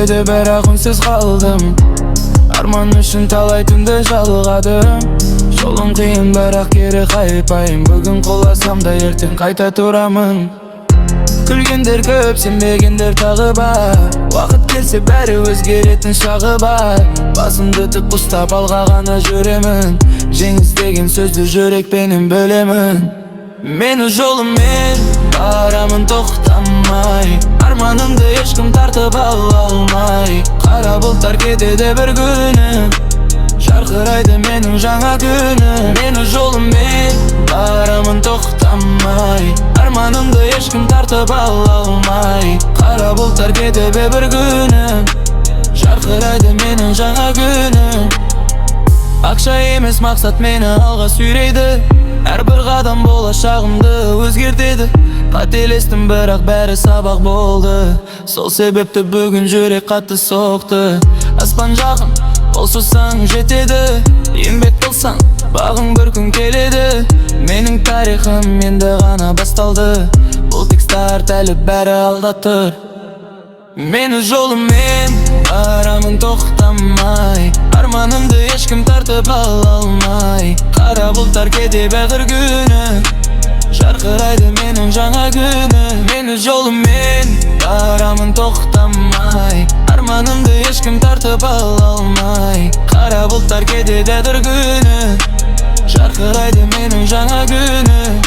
кетеді, бірақ үнсіз қалдым. Арман үшін талай түнді жалғадым. Жолым қиын, бірақ кері қайтпайым. Бүгін құласам да ертең қайта тұрамын. Күлгендер көп, сенбегендер тағы бар. Уақыт келсе бәрі өзгеретін шағы бар. Басымды тік ұстап алға ғана жүремін. Жеңіс деген сөзді жүрекпенен бөлемін. Мен өз жолыммен барамын тоқтамай. Арманымды ешкім тартып ала алмай. Қара бұлттар кетеді бір күні, жарқырайды менің жаңа күнім. Мен өз жолыммен барамын тоқтамай. Арманымды ешкім тартып ала алмай. Қара бұлттар кетеді бір күні, жарқырайды менің жаңа күнім. Ақша емес мақсат мені алға сүйрейді. Әрбір қадам болашағымды өзгертеді. Қателестім, бірақ бәрі сабақ болды. Сол себепті бүгін жүрек қатты соқты. Аспан жақын, қол созсаң жетеді. Еңбек қылсаң, бағың бір күн келеді. Менің тарихым енді ғана басталды. Бұл тек старт, әлі бәрі алда тұр. Мен өз жолыммен барамын тоқтамай. Арманымды ешкім тартып ала алмай. Қара бұлттар кетеді бір күні, жарқырайды менің жаңа күнім. Мен өз жолыммен барамын тоқтамай. Арманымды ешкім тартып ала алмай. Қара бұлттар кетеді бір күні, жарқырайды менің жаңа күнім.